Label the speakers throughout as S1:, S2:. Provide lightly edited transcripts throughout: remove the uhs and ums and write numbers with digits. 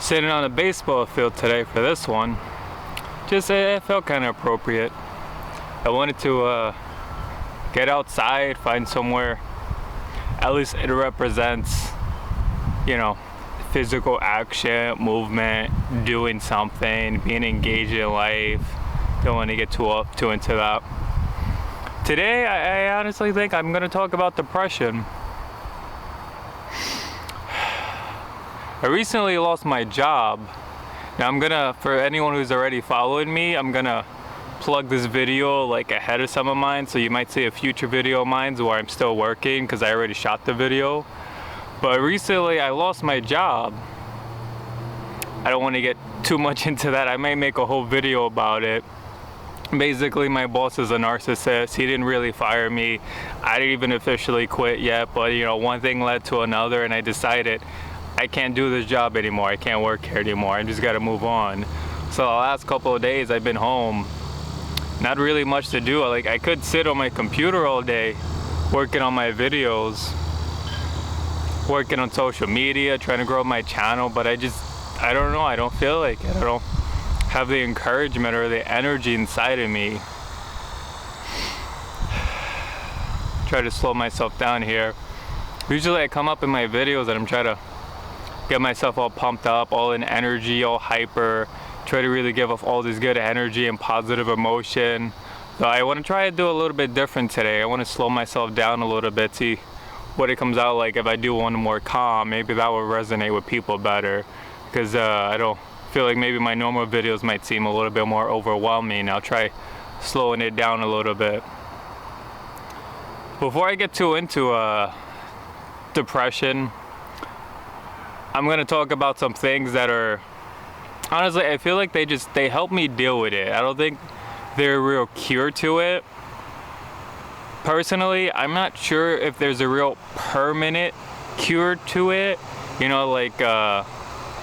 S1: sitting on a baseball field today for this one. Just it felt kind of appropriate. I wanted to get outside, find somewhere at least it represents, you know, physical action, movement, doing something, being engaged in life. Don't want to get too into that. Today, I honestly think I'm going to talk about depression. I recently lost my job. Now for anyone who's already following me, I'm gonna plug this video like ahead of some of mine, so you might see a future video of mine where I'm still working because I already shot the video. But recently I lost my job. I don't want to get too much into that. I might make a whole video about it. Basically, my boss is a narcissist. He didn't really fire me. I didn't even officially quit yet, but you know, one thing led to another, and I decided I can't do this job anymore. I can't work here anymore. I just gotta move on. So the last couple of days I've been home. Not really much to do. Like, I could sit on my computer all day working on my videos, working on social media, trying to grow my channel, but I don't know, I don't feel like it. I don't have the encouragement or the energy inside of me. Try to slow myself down here. Usually I come up in my videos and I'm trying to get myself all pumped up, all in energy, all hyper, try to really give off all this good energy and positive emotion. So I want to try to do a little bit different today. I want to slow myself down a little bit, see what it comes out like if I do one more calm. Maybe that will resonate with people better, because I don't feel like maybe my normal videos might seem a little bit more overwhelming. I'll try slowing it down a little bit. Before I get too into depression, I'm gonna talk about some things that are, honestly, I feel like they help me deal with it. I don't think they're a real cure to it. Personally, I'm not sure if there's a real permanent cure to it. You know, like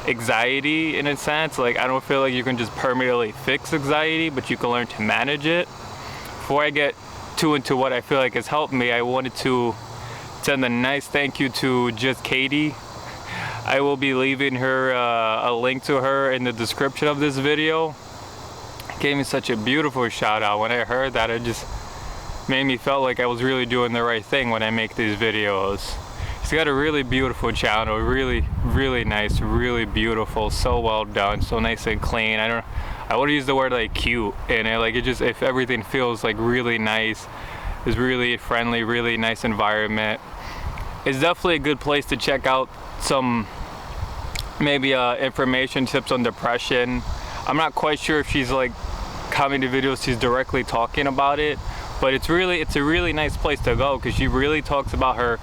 S1: anxiety in a sense. Like, I don't feel like you can just permanently fix anxiety, but you can learn to manage it. Before I get too into what I feel like has helped me, I wanted to send a nice thank you to Just Katie. I will be leaving her a link to her in the description of this video. Gave me such a beautiful shout out. When I heard that, it just made me feel like I was really doing the right thing when I make these videos. She's got a really beautiful channel, really nice, really beautiful, so well done, so nice and clean. I would use the word like cute in it. Like, it just, if everything feels like really nice, it's really friendly, really nice environment. It's definitely a good place to check out some maybe information, tips on depression. I'm not quite sure if she's like commenting videos she's directly talking about it, but it's a really nice place to go, because she really talks about her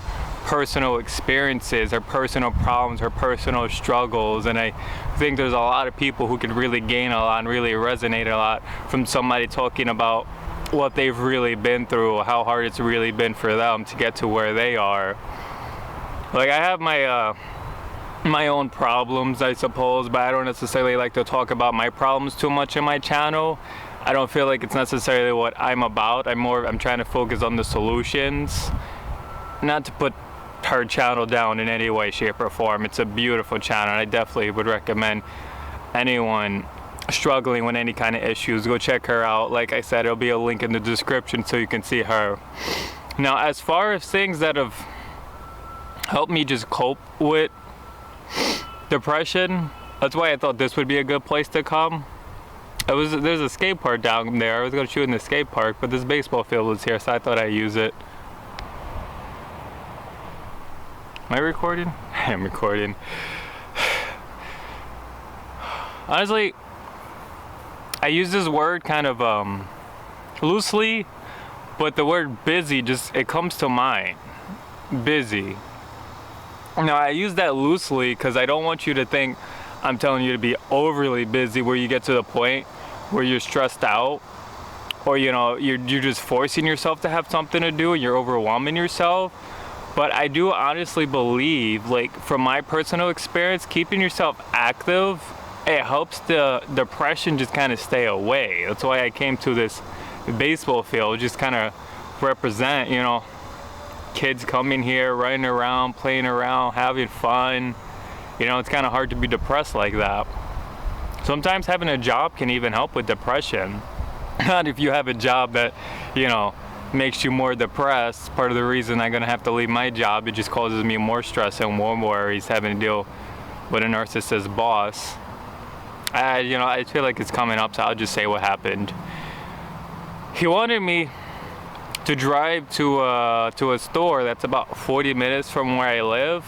S1: personal experiences, her personal problems, her personal struggles, and I think there's a lot of people who can really gain a lot and really resonate a lot from somebody talking about what they've really been through, how hard it's really been for them to get to where they are. Like, I have my own problems, I suppose, but I don't necessarily like to talk about my problems too much in my channel. I don't feel like it's necessarily what I'm about. I'm trying to focus on the solutions. Not to put her channel down in any way, shape, or form. It's a beautiful channel, and I definitely would recommend anyone struggling with any kind of issues, go check her out. Like I said, there'll be a link in the description so you can see her. Now, as far as things that have helped me just cope with depression, that's why I thought this would be a good place to come. There's a skate park down there. I was gonna shoot in the skate park, but this baseball field was here, so I thought I'd use it. Am I recording? I am recording. Honestly, I use this word kind of loosely, but the word busy it comes to mind. Busy. Now, I use that loosely because I don't want you to think I'm telling you to be overly busy, where you get to the point where you're stressed out, or you know, you're just forcing yourself to have something to do and you're overwhelming yourself. But I do honestly believe, like, from my personal experience, keeping yourself active, it helps the depression just kind of stay away. That's why I came to this baseball field, just kind of represent, you know, kids coming here, running around, playing around, having fun, You know, it's kind of hard to be depressed like that. Sometimes having a job can even help with depression. Not if you have a job that, you know, makes you more depressed. Part of the reason I'm gonna have to leave my job, it just causes me more stress and more worries having to deal with a narcissist boss. You know, I feel like it's coming up, so I'll just say what happened. He wanted me to drive to a store that's about 40 minutes from where I live,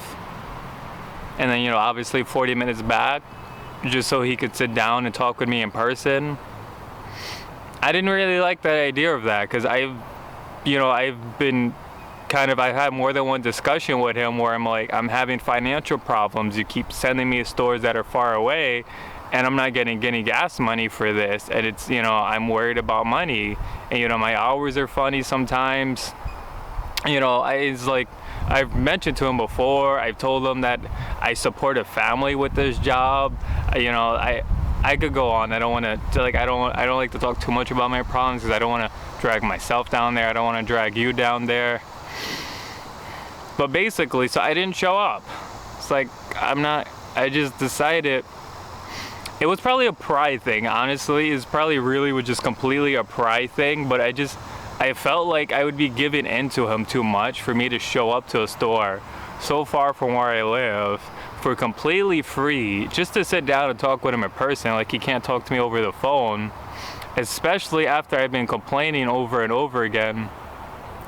S1: and then, you know, obviously 40 minutes back, just so he could sit down and talk with me in person. I didn't really like the idea of that, because I've had more than one discussion with him where I'm like, I'm having financial problems. You keep sending me to stores that are far away, and I'm not getting gas money for this. And it's, you know, I'm worried about money. And, you know, my hours are funny sometimes. You know, it's like, I've mentioned to him before, I've told him that I support a family with this job. You know, I could go on. I don't want to, like, I don't like to talk too much about my problems, because I don't want to drag myself down there. I don't want to drag you down there. But basically, so I didn't show up. It's like, I just decided, it was probably a pride thing, honestly. It's probably really was just completely a pride thing, but I felt like I would be giving in to him too much for me to show up to a store so far from where I live for completely free, just to sit down and talk with him in person. Like, he can't talk to me over the phone, especially after I've been complaining over and over again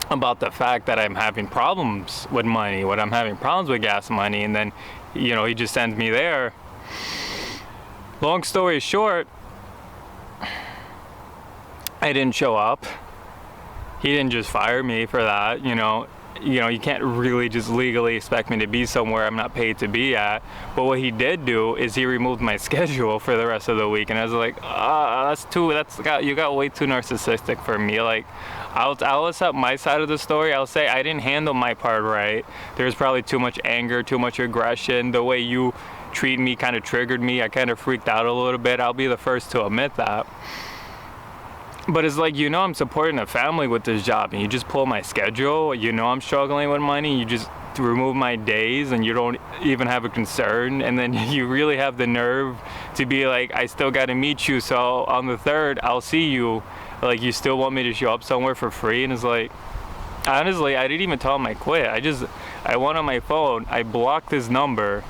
S1: about the fact that I'm having problems with money, when I'm having problems with gas money, and then, you know, he just sends me there. Long story short, I didn't show up. He didn't just fire me for that, you know. You can't really just legally expect me to be somewhere I'm not paid to be at. But what he did do is he removed my schedule for the rest of the week, and I was like, you got way too narcissistic for me. Like, I'll accept my side of the story. I'll say I didn't handle my part right. There's probably too much anger, too much aggression. The way you treat me kind of triggered me. I kind of freaked out a little bit. I'll be the first to admit that. But it's like, you know, I'm supporting a family with this job, and you just pull my schedule. You know, I'm struggling with money. You just remove my days, and you don't even have a concern. And then you really have the nerve to be like, I still got to meet you, so on the 3rd, I'll see you. Like, you still want me to show up somewhere for free? And it's like, honestly, I didn't even tell him I quit. I went on my phone, I blocked his number.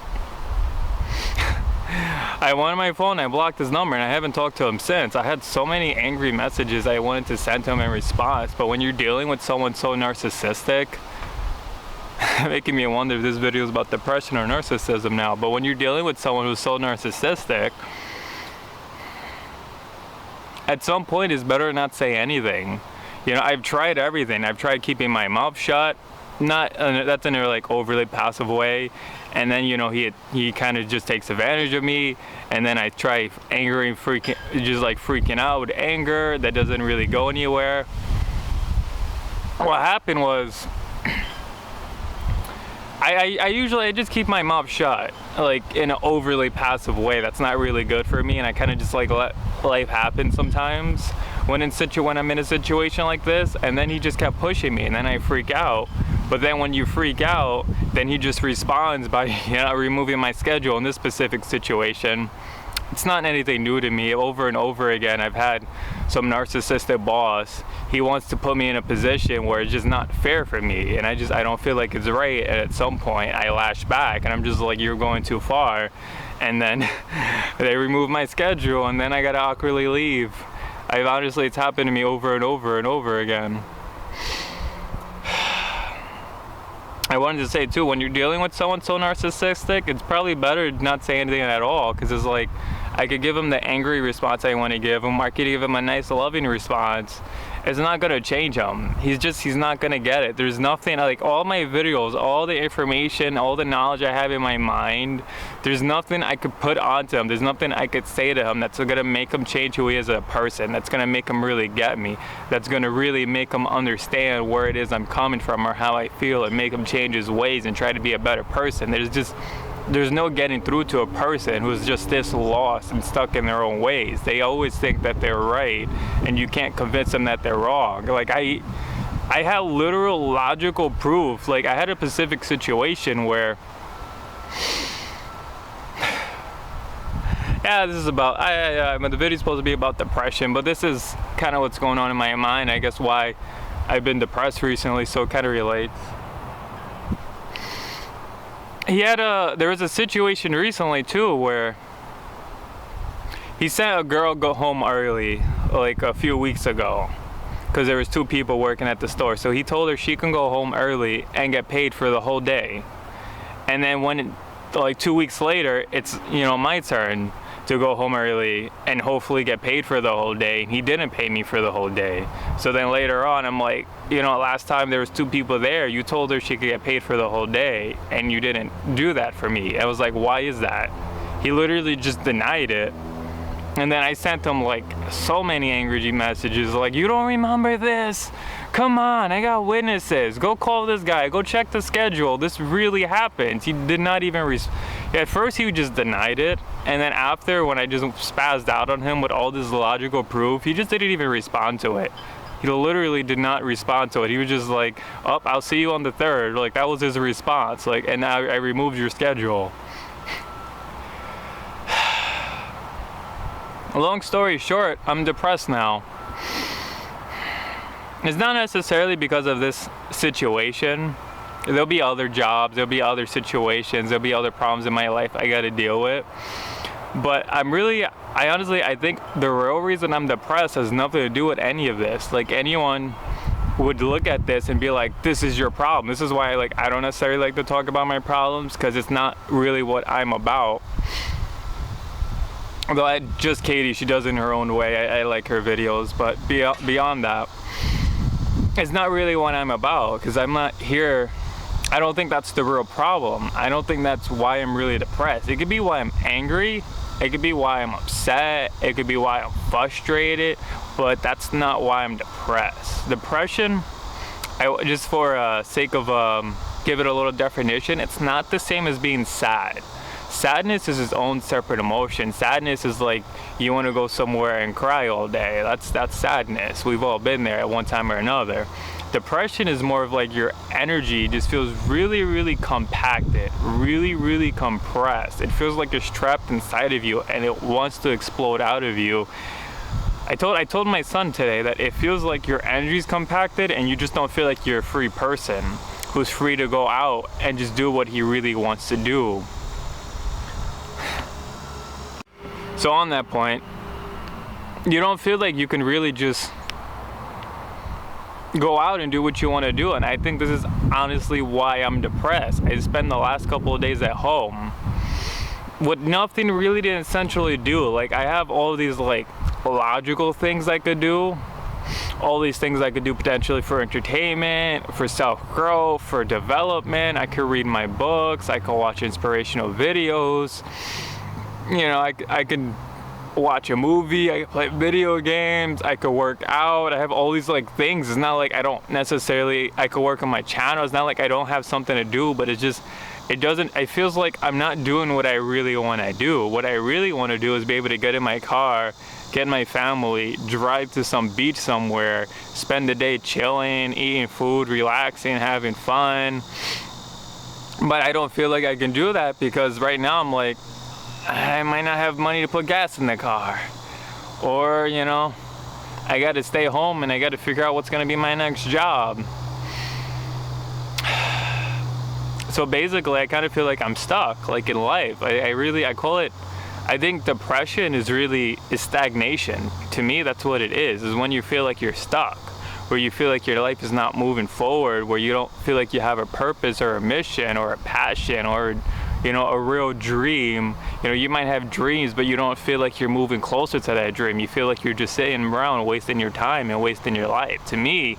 S1: I went on my phone, I blocked his number, and I haven't talked to him since. I had so many angry messages I wanted to send to him in response, but when you're dealing with someone so narcissistic, making me wonder if this video is about depression or narcissism now, but when you're dealing with someone who's so narcissistic, at some point it's better not say anything. You know, I've tried everything. I've tried keeping my mouth shut. That's in a like overly passive way, and then, you know, he kind of just takes advantage of me, and then I try freaking out with anger that doesn't really go anywhere. What happened was, I just keep my mouth shut, like in an overly passive way. That's not really good for me, and I kind of just like let life happen sometimes when I'm in a situation like this. And then he just kept pushing me, and then I freak out. But then when you freak out, then he just responds by, you know, removing my schedule in this specific situation. It's not anything new to me. Over and over again, I've had some narcissistic boss. He wants to put me in a position where it's just not fair for me, and I don't feel like it's right. And at some point, I lash back, and I'm just like, you're going too far. And then they remove my schedule, and then I gotta awkwardly leave. It's happened to me over and over and over again. I wanted to say too, when you're dealing with someone so narcissistic, it's probably better to not say anything at all, because it's like, I could give him the angry response I want to give him, or I could give him a nice loving response. It's not going to change him. He's not going to get it. There's nothing, like all my videos, all the information, all the knowledge I have in my mind, there's nothing I could put onto him. There's nothing I could say to him that's going to make him change who he is as a person, that's going to make him really get me, that's going to really make him understand where it is I'm coming from or how I feel, and make him change his ways and try to be a better person. There's no getting through to a person who's just this lost and stuck in their own ways. They always think that they're right, and you can't convince them that they're wrong. Like, I had literal logical proof. Like, I had a specific situation where yeah, this is about, the video's supposed to be about depression, but this is kind of what's going on in my mind, I guess why I've been depressed recently, so it kind of relates. There was a situation recently too where he sent a girl go home early, like a few weeks ago, because there was 2 people working at the store. So he told her she can go home early and get paid for the whole day. And then like 2 weeks later, it's, you know, my turn to go home early and hopefully get paid for the whole day. He didn't pay me for the whole day. So then later on, I'm like, you know, last time there was 2 people there, you told her she could get paid for the whole day and you didn't do that for me. I was like, why is that? He literally just denied it. And then I sent him like so many angry messages like, you don't remember this? Come on, I got witnesses. Go call this guy, go check the schedule. This really happened. He did not even at first he just denied it, and then after, when I just spazzed out on him with all this logical proof, he just didn't even respond to it. He literally did not respond to it. He was just like, oh, I'll see you on the 3rd. Like, that was his response. Like, and I removed your schedule. Long story short, I'm depressed now. It's not necessarily because of this situation. There'll be other jobs, there'll be other situations, there'll be other problems in my life I gotta deal with. But I honestly think the real reason I'm depressed has nothing to do with any of this. Like, anyone would look at this and be like, this is your problem. This is why I don't necessarily like to talk about my problems, because it's not really what I'm about. Although just Katie, she does it in her own way. I like her videos, but beyond that, it's not really what I'm about, because I'm not here. I don't think that's the real problem. I don't think that's why I'm really depressed. It could be why I'm angry. It could be why I'm upset. It could be why I'm frustrated, but that's not why I'm depressed. Depression, just for sake of give it a little definition, it's not the same as being sad. Sadness is its own separate emotion. Sadness is like you want to go somewhere and cry all day. That's sadness. We've all been there at one time or another. Depression is more of like your energy just feels really, really compacted, really, really compressed. It feels like it's trapped inside of you and it wants to explode out of you. I told my son today that it feels like your energy's compacted and you just don't feel like you're a free person who's free to go out and just do what he really wants to do. So on that point, you don't feel like you can really just go out and do what you want to do. And I think this is honestly why I'm depressed. I spent the last couple of days at home with nothing really to essentially do. Like, I have all these like logical things I could do, all these things I could do potentially for entertainment, for self-growth, for development. I could read my books, I could watch inspirational videos, you know, I could watch a movie, I could play video games, I could work out. I have all these like things. It's not like I don't necessarily, I could work on my channel. It's not like I don't have something to do, but it feels like I'm not doing what I really want to do. What I really want to do is be able to get in my car, get my family, drive to some beach somewhere, spend the day chilling, eating food, relaxing, having fun. But I don't feel like I can do that because right now I'm like, I might not have money to put gas in the car. Or, you know, I got to stay home and I got to figure out what's going to be my next job. So basically, I kind of feel like I'm stuck, like in life. I think depression is stagnation. To me, that's what it is when you feel like you're stuck, where you feel like your life is not moving forward, where you don't feel like you have a purpose or a mission or a passion or, you know, a real dream. You know, you might have dreams, but you don't feel like you're moving closer to that dream. You feel like you're just sitting around wasting your time and wasting your life. To me,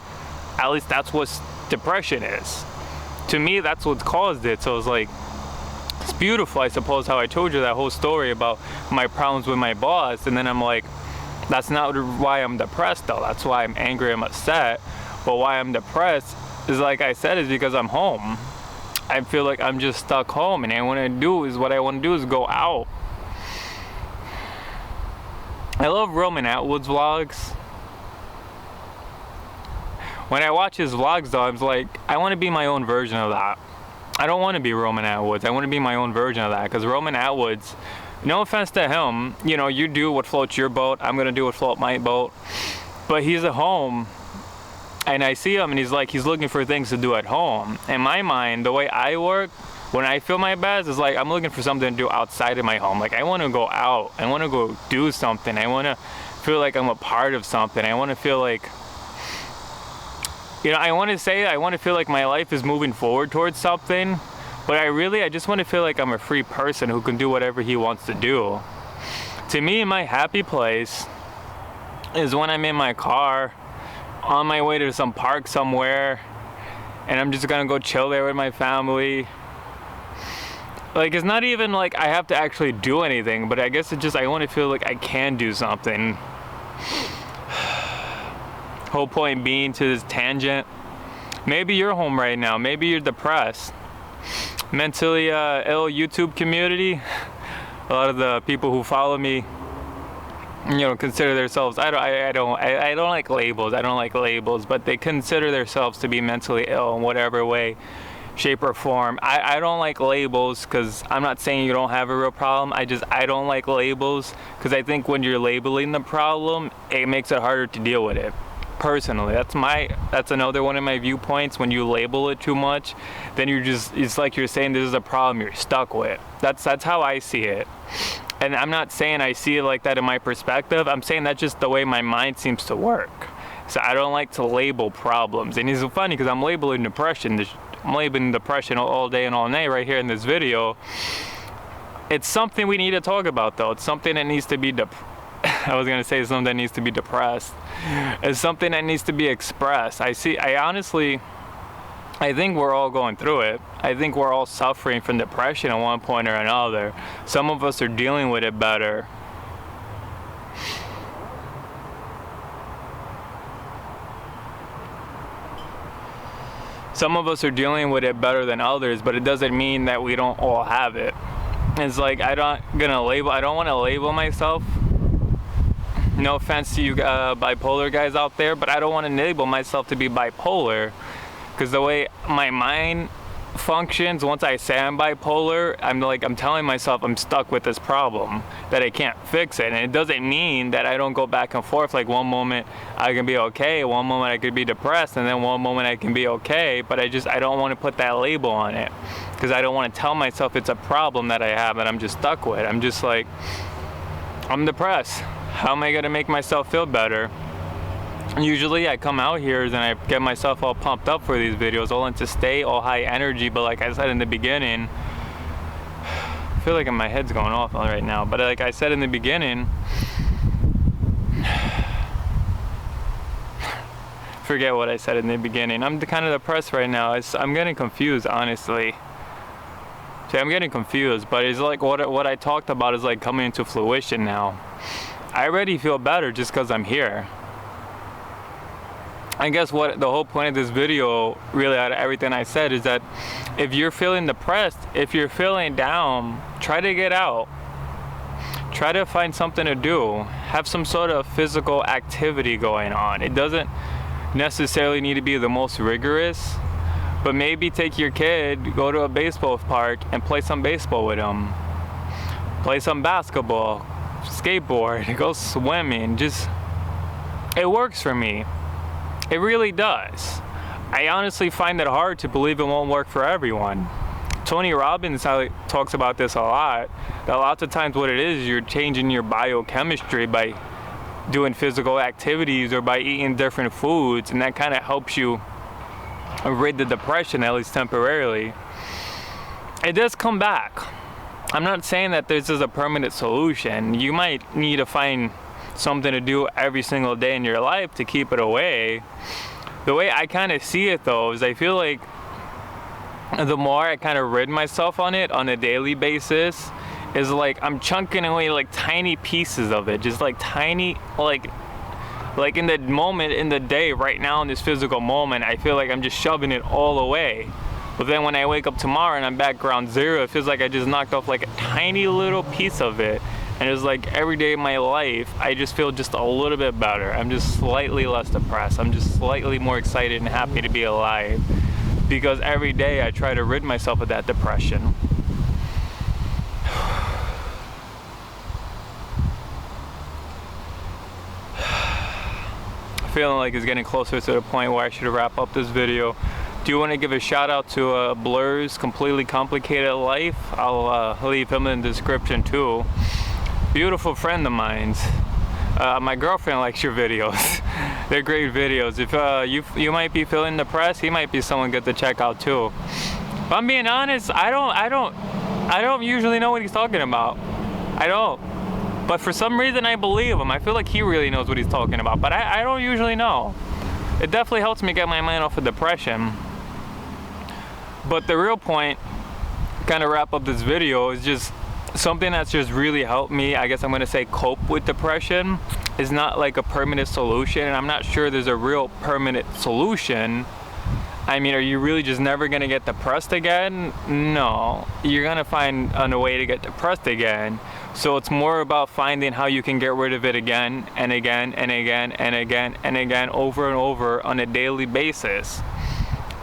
S1: at least that's what depression is. To me, that's what's caused it. So it's like, it's beautiful, I suppose, how I told you that whole story about my problems with my boss. And then I'm like, that's not why I'm depressed though. That's why I'm angry, I'm upset. But why I'm depressed is, like I said, is because I'm home. I feel like I'm just stuck home, and what I want to do is go out. I love Roman Atwood's vlogs. When I watch his vlogs though, I'm like, I want to be my own version of that. I don't want to be Roman Atwood's. I want to be my own version of that, because Roman Atwood's No offense to him, you know, you do what floats your boat, I'm gonna do what floats my boat. But he's at home, and I see him, and he's looking for things to do at home. In my mind, the way I work, when I feel my best, is like I'm looking for something to do outside of my home. Like I want to go out, I want to go do something, I want to feel like I'm a part of something, I want to feel like, you know, I want to feel like my life is moving forward towards something, but I just want to feel like I'm a free person who can do whatever he wants to do. To me, my happy place is when I'm in my car, on my way to some park somewhere, and I'm just gonna go chill there with my family. Like, it's not even like I have to actually do anything, but I guess it's just I want to feel like I can do something. Whole point being, to this tangent, maybe you're home right now, maybe you're depressed, mentally ill YouTube community. A lot of the people who follow me, you know, consider themselves, I don't like labels, but they consider themselves to be mentally ill in whatever way, shape, or form. I don't like labels, because I'm not saying you don't have a real problem. I don't like labels, because I think when you're labeling the problem, it makes it harder to deal with it. Personally, that's another one of my viewpoints. When you label it too much, then it's like you're saying this is a problem you're stuck with. That's how I see it. And I'm not saying I see it like that in my perspective. I'm saying that's just the way my mind seems to work. So I don't like to label problems. And it's funny because I'm labeling depression. I'm labeling depression all day and all night right here in this video. It's something we need to talk about, though. It's something that needs to be I was gonna say something that needs to be depressed. It's something that needs to be expressed. I think we're all going through it. I think we're all suffering from depression at one point or another. Some of us are dealing with it better. Some of us are dealing with it better than others, but it doesn't mean that we don't all have it. It's like I don't want to label myself. No offense to you bipolar guys out there, but I don't want to label myself to be bipolar, because the way my mind functions, once I say I'm bipolar, I'm telling myself I'm stuck with this problem, that I can't fix it. And it doesn't mean that I don't go back and forth. Like one moment I can be okay, one moment I could be depressed, and then one moment I can be okay, but I don't want to put that label on it, because I don't want to tell myself it's a problem that I have and I'm just stuck with. I'm just like, I'm depressed. How am I gonna make myself feel better? Usually I come out here and I get myself all pumped up for these videos, all into stay, all high energy, but like I said in the beginning, I feel like my head's going off right now, but like I said in the beginning, forget what I said in the beginning. I'm kind of depressed right now. I'm getting confused, honestly. See, I'm getting confused, but it's like what I talked about is like coming into fruition now. I already feel better just because I'm here. I guess what the whole point of this video, really out of everything I said, is that if you're feeling depressed, if you're feeling down, try to get out. Try to find something to do. Have some sort of physical activity going on. It doesn't necessarily need to be the most rigorous, but maybe take your kid, go to a baseball park and play some baseball with him. Play some basketball, skateboard, go swimming. It works for me. It really does. I honestly find it hard to believe it won't work for everyone. Tony Robbins talks about this a lot. That lots of times what it is, you're changing your biochemistry by doing physical activities or by eating different foods, and that kind of helps you rid the depression, at least temporarily. It does come back. I'm not saying that this is a permanent solution. You might need to find something to do every single day in your life to keep it away. The way I kind of see it, though, is I feel like the more I kind of rid myself on it on a daily basis, is like I'm chunking away like tiny pieces of it, just like tiny, like in the moment, in the day, right now in this physical moment, I feel like I'm just shoving it all away. But then when I wake up tomorrow and I'm back ground zero, it feels like I just knocked off like a tiny little piece of it. And it's like every day of my life, I just feel just a little bit better. I'm just slightly less depressed. I'm just slightly more excited and happy to be alive. Because every day I try to rid myself of that depression. feeling like it's getting closer to the point where I should wrap up this video. Do want to give a shout out to Blur's Completely Complicated Life. I'll leave him in the description too. Beautiful friend of mine's. My girlfriend likes your videos. They're great videos. If you might be feeling depressed, he might be someone good to check out too. If I'm being honest, I don't usually know what he's talking about. I don't. But for some reason I believe him. I feel like he really knows what he's talking about, but I don't usually know. It definitely helps me get my mind off of depression. But the real point, kind of wrap up this video, is just something that's just really helped me, I guess I'm gonna say, cope with depression. Is not like a permanent solution, and I'm not sure there's a real permanent solution. I mean, are you really just never gonna get depressed again? No, you're gonna find a way to get depressed again. So it's more about finding how you can get rid of it again and again and again and again and again, over and over on a daily basis.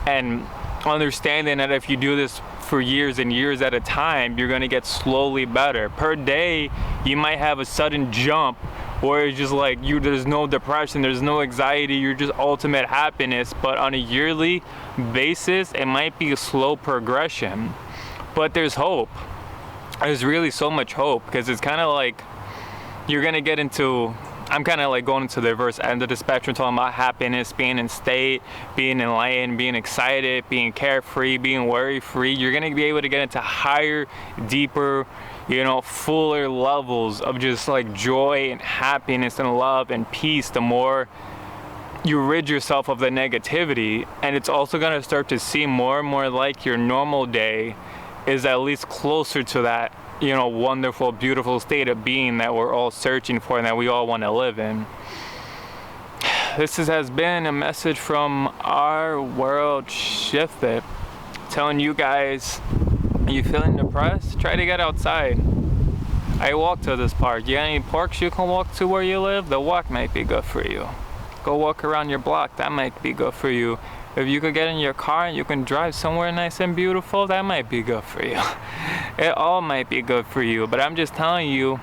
S1: And understanding that if you do this for years and years at a time, you're gonna get slowly better. Per day, you might have a sudden jump where it's just like there's no depression, there's no anxiety, you're just ultimate happiness. But on a yearly basis, it might be a slow progression. But there's hope. There's really so much hope, because it's kind of like you're gonna get into, I'm kind of like going into the reverse end of the spectrum, talking about happiness, being in state, being enlightened, being excited, being carefree, being worry-free. You're gonna be able to get into higher, deeper, fuller levels of just like joy and happiness and love and peace the more you rid yourself of the negativity. And it's also gonna start to seem more and more like your normal day is at least closer to that, wonderful, beautiful state of being that we're all searching for and that we all want to live in. This has been a message from Our World Shifted, telling you guys, are you feeling depressed? Try to get outside. I walk to this park. You got any parks you can walk to where you live? The walk might be good for you. Go walk around your block. That might be good for you. If you could get in your car and you can drive somewhere nice and beautiful, that might be good for you. It all might be good for you, but I'm just telling you,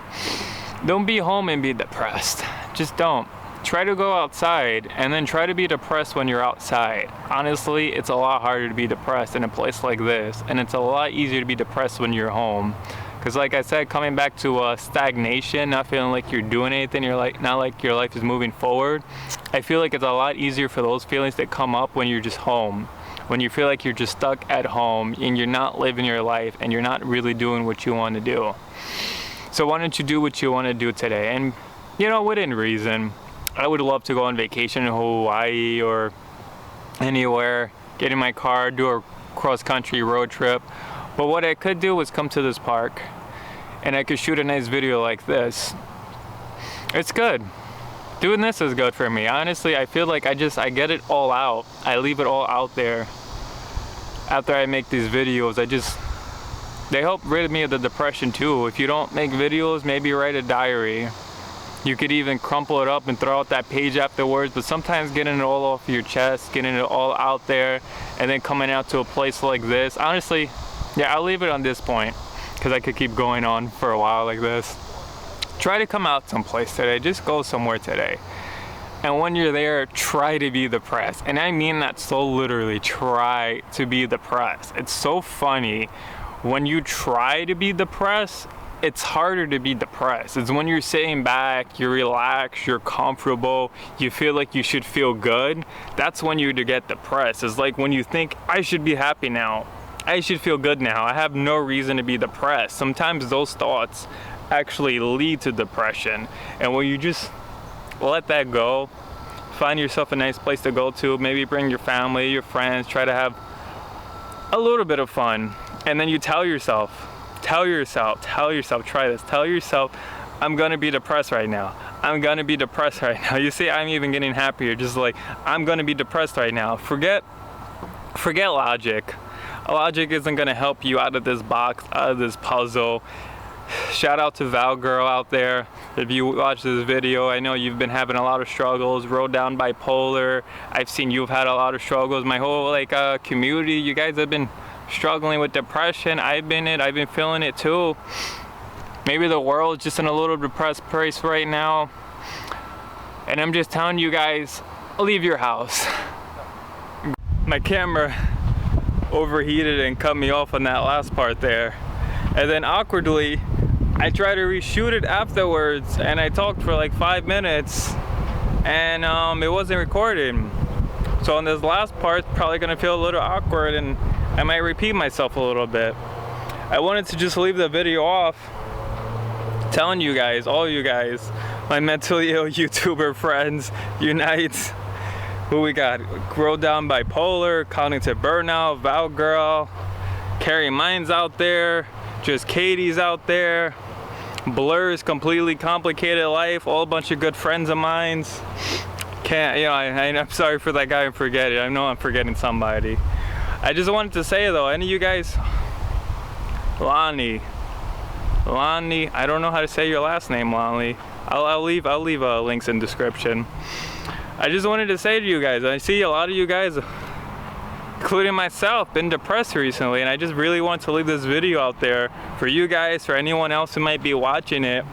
S1: don't be home and be depressed. Just don't. Try to go outside and then try to be depressed when you're outside. Honestly, it's a lot harder to be depressed in a place like this, and it's a lot easier to be depressed when you're home. Because like I said, coming back to stagnation, not feeling like you're doing anything, not like your life is moving forward. I feel like it's a lot easier for those feelings that come up when you're just home. When you feel like you're just stuck at home and you're not living your life and you're not really doing what you want to do. So why don't you do what you want to do today? And within reason. I would love to go on vacation in Hawaii or anywhere, get in my car, do a cross-country road trip. But what I could do was come to this park and I could shoot a nice video like this. It's good. Doing this is good for me. Honestly, I feel like I get it all out. I leave it all out there. After I make these videos, they help rid me of the depression too. If you don't make videos, maybe write a diary. You could even crumple it up and throw out that page afterwards, but sometimes getting it all off your chest, getting it all out there, and then coming out to a place like this. Honestly, yeah, I'll leave it on this point, because I could keep going on for a while like this. Try to come out someplace today. Just go somewhere today. And when you're there, try to be depressed. And I mean that so literally, try to be depressed. It's so funny. When you try to be depressed, it's harder to be depressed. It's when you're sitting back, you're relaxed, you're comfortable, you feel like you should feel good. That's when you get depressed. It's like when you think, I should be happy now. I should feel good now. I have no reason to be depressed. Sometimes those thoughts actually lead to depression. And when you just let that go, find yourself a nice place to go to, maybe bring your family, your friends, try to have a little bit of fun. And then you tell yourself, try this. Tell yourself, I'm gonna be depressed right now. I'm gonna be depressed right now. You see, I'm even getting happier. Just like, I'm gonna be depressed right now. Forget logic. Logic isn't gonna help you out of this box, out of this puzzle. Shout out to Val Girl out there. If you watch this video, I know you've been having a lot of struggles. Wrote down bipolar. I've seen you've had a lot of struggles. My whole community, you guys have been struggling with depression. I've been feeling it too. Maybe the world's just in a little depressed place right now. And I'm just telling you guys, leave your house. My camera overheated and cut me off on that last part there. And then awkwardly, I tried to reshoot it afterwards and I talked for like 5 minutes and it wasn't recording. So on this last part, it's probably gonna feel a little awkward and I might repeat myself a little bit. I wanted to just leave the video off telling you guys, all you guys, my mentally ill YouTuber friends, unite. Who we got? Grow Down Bipolar, Counting to Burnout, Val Gal, Carrie Mine's out there, Just Katie's out there, Blur's Completely Complicated Life, all a bunch of good friends of mine's. Can't, you know, I'm sorry for that guy, I'm forgetting. I know I'm forgetting somebody. I just wanted to say though, any of you guys, Lonnie, I don't know how to say your last name, Lonnie. I'll leave links in description. I just wanted to say to you guys, I see a lot of you guys, including myself, been depressed recently, and I just really want to leave this video out there for you guys, for anyone else who might be watching it.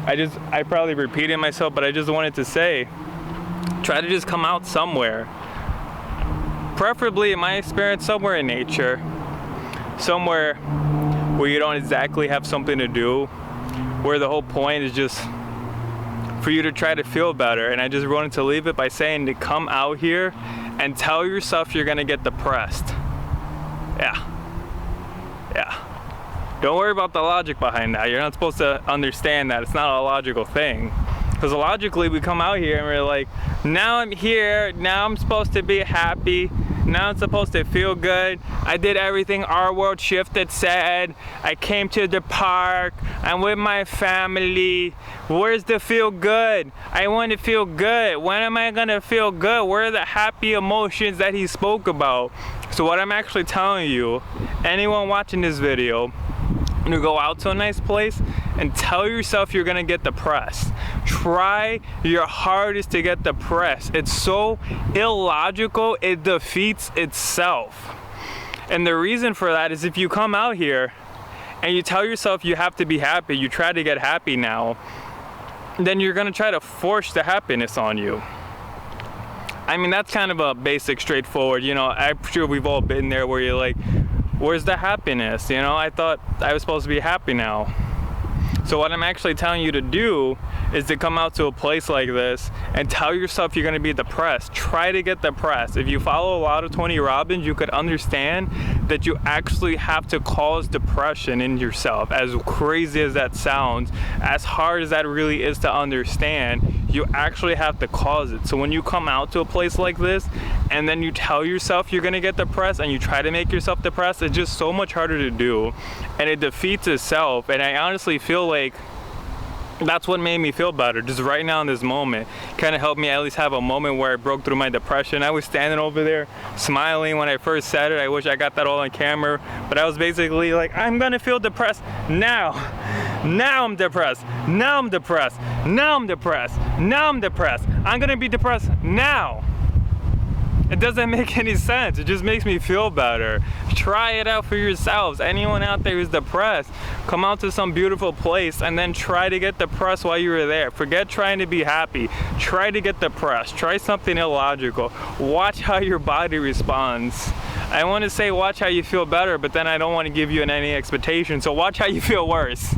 S1: I probably repeated myself, but I just wanted to say, try to just come out somewhere. Preferably, in my experience, somewhere in nature. Somewhere where you don't exactly have something to do, where the whole point is just for you to try to feel better. And I just wanted to leave it by saying to come out here and tell yourself you're gonna get depressed. Yeah. Don't worry about the logic behind that. You're not supposed to understand that. It's not a logical thing. Because logically we come out here and we're like, now I'm here, now I'm supposed to be happy, now I'm supposed to feel good. I did everything OurWorldShifted said. I came to the park, I'm with my family. Where's the feel good? I want to feel good. When am I gonna feel good? Where are the happy emotions that he spoke about? So what I'm actually telling you, anyone watching this video, to go out to a nice place and tell yourself you're gonna get depressed. Try your hardest to get depressed. It's so illogical, it defeats itself. And the reason for that is if you come out here and you tell yourself you have to be happy, you try to get happy now, then you're gonna try to force the happiness on you. I mean, that's kind of a basic, straightforward, you know, I'm sure we've all been there where you're like, where's the happiness? You know, I thought I was supposed to be happy now. So what I'm actually telling you to do is to come out to a place like this and tell yourself you're gonna be depressed. Try to get depressed. If you follow a lot of Tony Robbins, you could understand that you actually have to cause depression in yourself. As crazy as that sounds, as hard as that really is to understand, you actually have to cause it. So when you come out to a place like this and then you tell yourself you're gonna get depressed and you try to make yourself depressed, it's just so much harder to do and it defeats itself. And I honestly feel like that's what made me feel better, just right now in this moment. Kind of helped me at least have a moment where I broke through my depression. I was standing over there smiling when I first said it. I wish I got that all on camera, but I was basically like, I'm gonna feel depressed now. Now I'm depressed. Now I'm depressed. Now I'm depressed. Now I'm depressed. I'm gonna be depressed now. It doesn't make any sense. It just makes me feel better. Try it out for yourselves. Anyone out there who's depressed, come out to some beautiful place and then try to get depressed while you were there. Forget trying to be happy. Try to get depressed. Try something illogical. Watch how your body responds. I want to say watch how you feel better, but then I don't want to give you any expectation. So watch how you feel worse.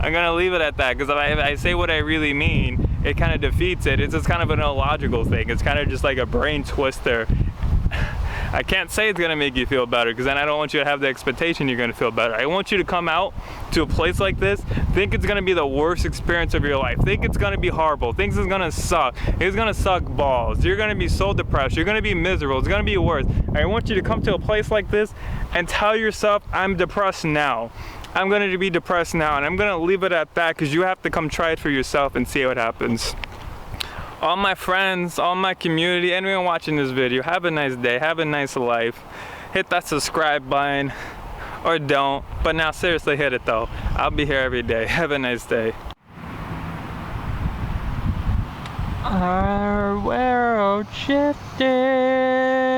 S1: I'm gonna leave it at that because if I say what I really mean, it kind of defeats it. It's just kind of an illogical thing. It's kind of just like a brain twister. I can't say it's gonna make you feel better because then I don't want you to have the expectation you're gonna feel better. I want you to come out to a place like this, think it's gonna be the worst experience of your life, think it's gonna be horrible, think it's gonna suck, it's gonna suck balls, you're gonna be so depressed, you're gonna be miserable, it's gonna be worse. I want you to come to a place like this and tell yourself, I'm depressed now. I'm going to be depressed now, and I'm going to leave it at that because you have to come try it for yourself and see what happens. All my friends, all my community, anyone watching this video, have a nice day, have a nice life. Hit that subscribe button, or don't, but now seriously hit it though. I'll be here every day. Have a nice day. Our world shifted.